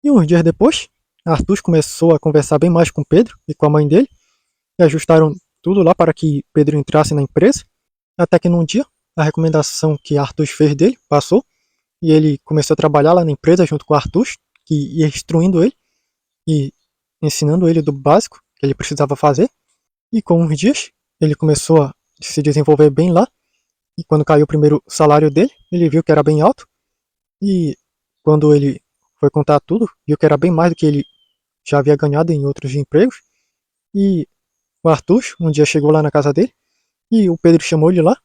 E uns dias depois, Arthur começou a conversar bem mais com Pedro e com a mãe dele, e ajustaram tudo lá para que Pedro entrasse na empresa, até que num dia, a recomendação que Arthur fez dele passou, e ele começou a trabalhar lá na empresa junto com Arthur, que ia instruindo ele e ensinando ele do básico que ele precisava fazer. E com uns dias, ele começou a se desenvolver bem lá, e quando caiu o primeiro salário dele, ele viu que era bem alto, e quando ele foi contar tudo, viu que era bem mais do que ele já havia ganhado em outros empregos. E o Arthur um dia chegou lá na casa dele, e o Pedro chamou ele lá,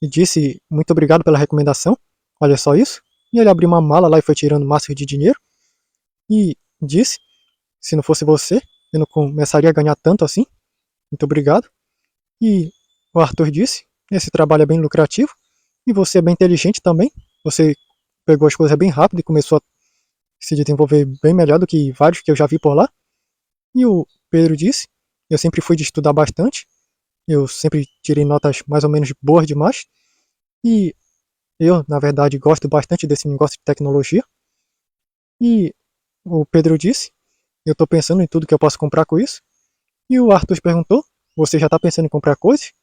e disse muito obrigado pela recomendação, olha só isso. E ele abriu uma mala lá e foi tirando massas de dinheiro, e disse, se não fosse você, eu não começaria a ganhar tanto assim, muito obrigado. E o Arthur disse, esse trabalho é bem lucrativo, e você é bem inteligente também, você pegou as coisas bem rápido e começou a se desenvolver bem melhor do que vários que eu já vi por lá. E o Pedro disse, eu sempre fui de estudar bastante, eu sempre tirei notas mais ou menos boas demais, e eu, na verdade, gosto bastante desse negócio de tecnologia. E o Pedro disse, eu estou pensando em tudo que eu posso comprar com isso. E o Arthur perguntou, você já está pensando em comprar coisas?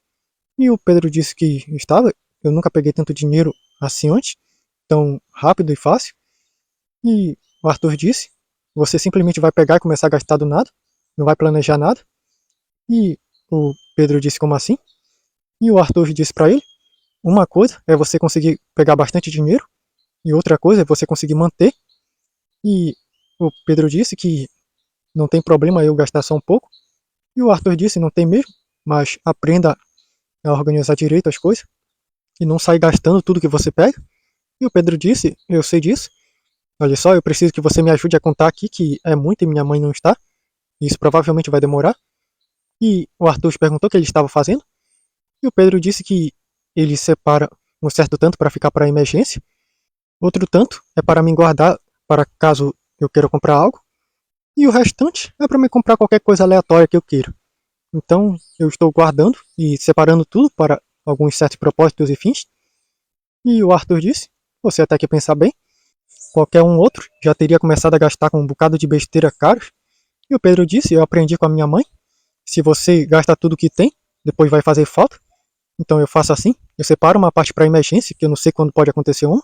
E o Pedro disse que estava, eu nunca peguei tanto dinheiro assim antes, tão rápido e fácil. E o Arthur disse, você simplesmente vai pegar e começar a gastar do nada, não vai planejar nada. E o Pedro disse, como assim? E o Arthur disse para ele, uma coisa é você conseguir pegar bastante dinheiro, e outra coisa é você conseguir manter. E o Pedro disse que não tem problema eu gastar só um pouco. E o Arthur disse, não tem mesmo, mas aprenda a organizar direito as coisas e não sair gastando tudo que você pega. E o Pedro disse, eu sei disso, olha só, eu preciso que você me ajude a contar aqui que é muito e minha mãe não está, e isso provavelmente vai demorar. E o Arthur perguntou o que ele estava fazendo, e o Pedro disse que ele separa um certo tanto para ficar para emergência, outro tanto é para me guardar para caso eu queira comprar algo, e o restante é para me comprar qualquer coisa aleatória que eu queira. Então eu estou guardando e separando tudo para alguns certos propósitos e fins. E o Arthur disse, você até que pensar bem, qualquer um outro já teria começado a gastar com um bocado de besteira caros. E o Pedro disse, eu aprendi com a minha mãe, se você gasta tudo que tem, depois vai fazer falta. Então eu faço assim, eu separo uma parte para emergência, que eu não sei quando pode acontecer uma,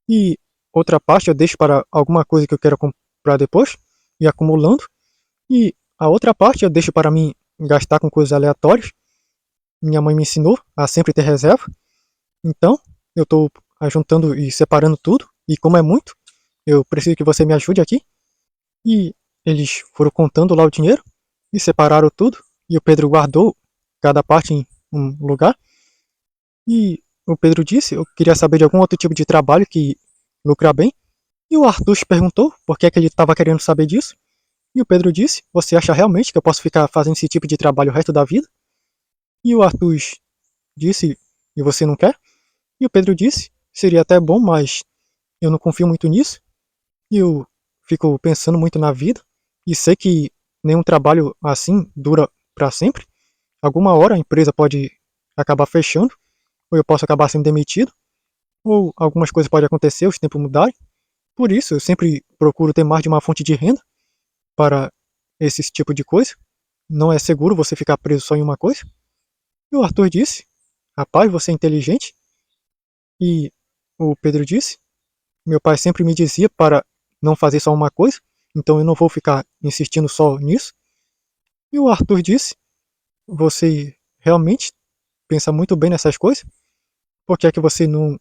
e outra parte eu deixo para alguma coisa que eu quero comprar depois, e acumulando, e a outra parte eu deixo para mim gastar com coisas aleatórias. Minha mãe me ensinou a sempre ter reserva, então eu estou juntando e separando tudo, e como é muito, eu preciso que você me ajude aqui. E eles foram contando lá o dinheiro e separaram tudo, e o Pedro guardou cada parte em um lugar. E o Pedro disse, eu queria saber de algum outro tipo de trabalho que lucra bem. E o Arthur perguntou por que é que ele estava querendo saber disso. E o Pedro disse, você acha realmente que eu posso ficar fazendo esse tipo de trabalho o resto da vida? E o Arthur disse, e você não quer? E o Pedro disse, seria até bom, mas eu não confio muito nisso. E eu fico pensando muito na vida e sei que nenhum trabalho assim dura para sempre. Alguma hora a empresa pode acabar fechando, ou eu posso acabar sendo demitido, ou algumas coisas podem acontecer, os tempos mudarem. Por isso, eu sempre procuro ter mais de uma fonte de renda para esse tipo de coisa. Não é seguro você ficar preso só em uma coisa. E o Arthur disse, rapaz, você é inteligente. E o Pedro disse, meu pai sempre me dizia para não fazer só uma coisa, então eu não vou ficar insistindo só nisso. E o Arthur disse, você realmente pensa muito bem nessas coisas? Por que é que você não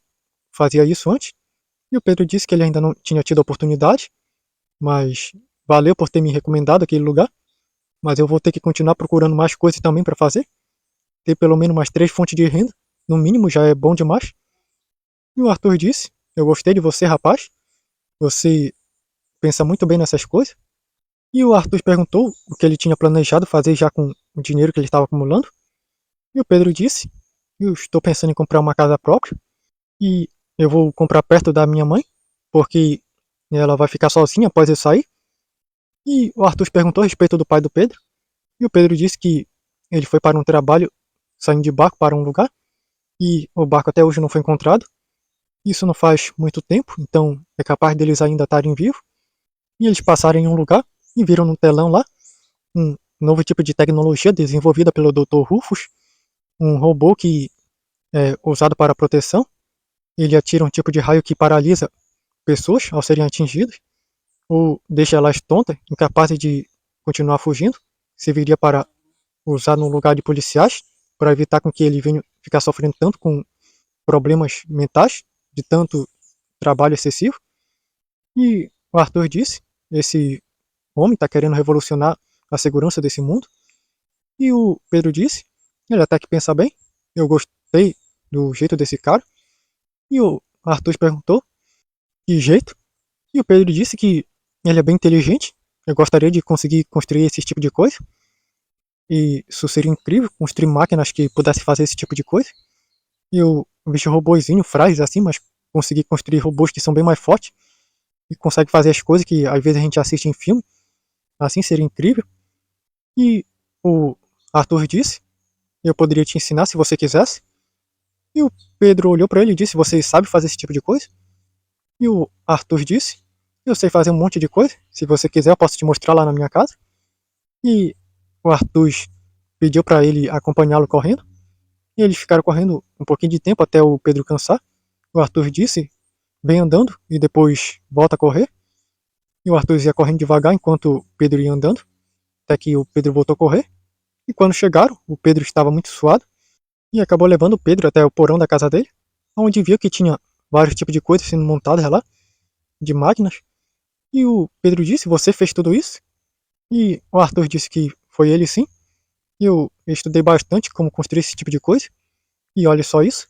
fazia isso antes? E o Pedro disse que ele ainda não tinha tido a oportunidade, mas valeu por ter me recomendado aquele lugar, mas eu vou ter que continuar procurando mais coisas também para fazer. Ter pelo menos mais 3 fontes de renda, no mínimo já é bom demais. E o Arthur disse, eu gostei de você, rapaz, você pensa muito bem nessas coisas. E o Arthur perguntou o que ele tinha planejado fazer já com o dinheiro que ele estava acumulando. E o Pedro disse, eu estou pensando em comprar uma casa própria, e eu vou comprar perto da minha mãe, porque ela vai ficar sozinha após eu sair. E o Arthur perguntou a respeito do pai do Pedro, e o Pedro disse que ele foi para um trabalho saindo de barco para um lugar, e o barco até hoje não foi encontrado. Isso não faz muito tempo, então é capaz deles ainda estarem vivos. E eles passaram em um lugar e viram no telão lá um novo tipo de tecnologia desenvolvida pelo Dr. Rufus, um robô que é usado para proteção. Ele atira um tipo de raio que paralisa pessoas ao serem atingidas, ou deixa elas tontas, incapazes de continuar fugindo. Serviria para usar no lugar de policiais, para evitar com que ele venha ficar sofrendo tanto com problemas mentais, de tanto trabalho excessivo. E o Arthur disse, esse homem está querendo revolucionar a segurança desse mundo. E o Pedro disse, ele até que pensa bem, eu gostei do jeito desse cara. E o Arthur perguntou, que jeito? E o Pedro disse que ele é bem inteligente, eu gostaria de conseguir construir esse tipo de coisa. E isso seria incrível, construir máquinas que pudessem fazer esse tipo de coisa. E eu vejo robôzinho frágeis assim, mas conseguir construir robôs que são bem mais fortes e consegue fazer as coisas que às vezes a gente assiste em filme. Assim seria incrível. E o Arthur disse, eu poderia te ensinar se você quisesse. E o Pedro olhou para ele e disse, você sabe fazer esse tipo de coisa? E o Arthur disse, eu sei fazer um monte de coisa, se você quiser eu posso te mostrar lá na minha casa. E o Arthur pediu para ele acompanhá-lo correndo. E eles ficaram correndo um pouquinho de tempo até o Pedro cansar. O Arthur disse, vem andando e depois volta a correr. E o Arthur ia correndo devagar enquanto o Pedro ia andando, até que o Pedro voltou a correr. E quando chegaram, o Pedro estava muito suado e acabou levando o Pedro até o porão da casa dele, onde viu que tinha vários tipos de coisas sendo montadas lá, de máquinas. E o Pedro disse, você fez tudo isso? E o Arthur disse que foi ele sim. Eu estudei bastante como construir esse tipo de coisa. E olha só isso.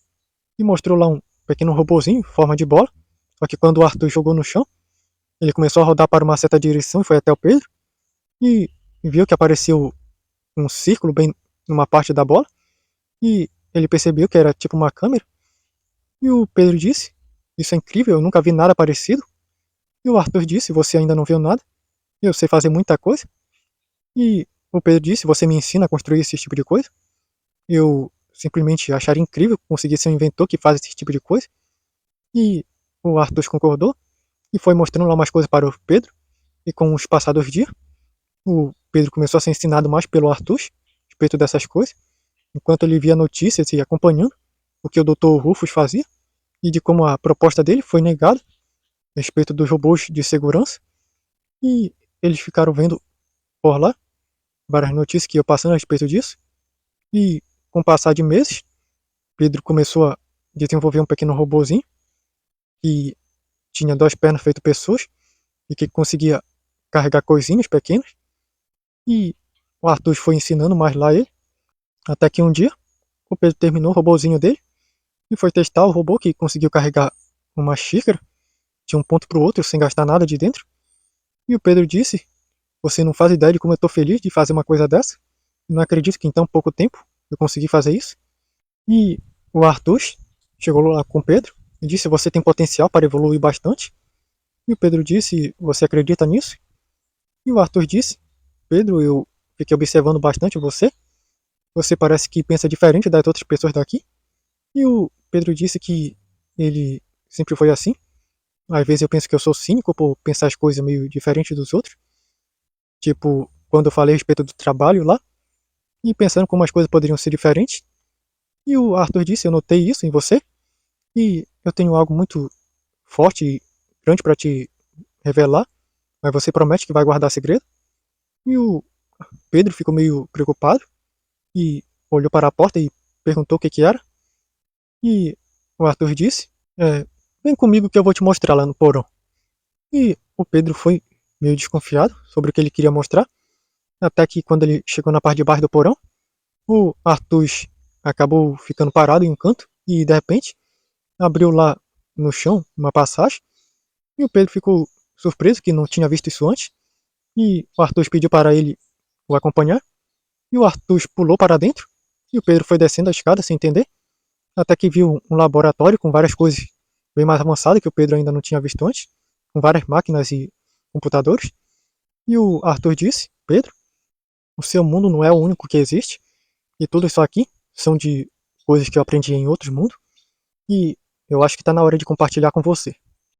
E mostrou lá um pequeno robozinho em forma de bola. Só que quando o Arthur jogou no chão, ele começou a rodar para uma certa direção e foi até o Pedro. E viu que apareceu um círculo bem numa parte da bola. E ele percebeu que era tipo uma câmera. E o Pedro disse, isso é incrível, eu nunca vi nada parecido. E o Arthur disse, você ainda não viu nada? Eu sei fazer muita coisa. E o Pedro disse, você me ensina a construir esse tipo de coisa? Eu simplesmente acharia incrível conseguir ser um inventor que faz esse tipo de coisa. E o Arthur concordou e foi mostrando lá umas coisas para o Pedro. E com os passados dias, o Pedro começou a ser ensinado mais pelo Arthur a respeito dessas coisas, enquanto ele via notícias e acompanhando o que o Dr. Rufus fazia e de como a proposta dele foi negada a respeito dos robôs de segurança. E eles ficaram vendo por lá várias notícias que iam passando a respeito disso. E com o passar de meses, Pedro começou a desenvolver um pequeno robozinho que tinha duas pernas feito pessoas e que conseguia carregar coisinhas pequenas. E o Arthur foi ensinando mais lá ele, até que um dia o Pedro terminou o robozinho dele e foi testar o robô que conseguiu carregar uma xícara de um ponto para o outro sem gastar nada de dentro. E o Pedro disse, você não faz ideia de como eu estou feliz de fazer uma coisa dessa. Não acredito que em tão pouco tempo eu consegui fazer isso. E o Arthur chegou lá com o Pedro e disse, você tem potencial para evoluir bastante. E o Pedro disse, você acredita nisso? E o Arthur disse, Pedro, eu fiquei observando bastante você. Você parece que pensa diferente das outras pessoas daqui. E o Pedro disse que ele sempre foi assim. Às vezes eu penso que eu sou cínico por pensar as coisas meio diferentes dos outros. Tipo, quando eu falei a respeito do trabalho lá, e pensando como as coisas poderiam ser diferentes. E o Arthur disse, eu notei isso em você, e eu tenho algo muito forte e grande para te revelar, mas você promete que vai guardar segredo? E o Pedro ficou meio preocupado, e olhou para a porta e perguntou o que que era. E o Arthur disse, vem comigo que eu vou te mostrar lá no porão. E o Pedro foi meio desconfiado sobre o que ele queria mostrar, até que quando ele chegou na parte de baixo do porão, o Arthur acabou ficando parado em um canto e de repente abriu lá no chão uma passagem e o Pedro ficou surpreso que não tinha visto isso antes e o Arthur pediu para ele o acompanhar e o Arthur pulou para dentro e o Pedro foi descendo a escada sem entender até que viu um laboratório com várias coisas bem mais avançadas que o Pedro ainda não tinha visto antes, com várias máquinas e computadores. E o Arthur disse, Pedro, o seu mundo não é o único que existe e tudo isso aqui são de coisas que eu aprendi em outros mundos e eu acho que está na hora de compartilhar com você.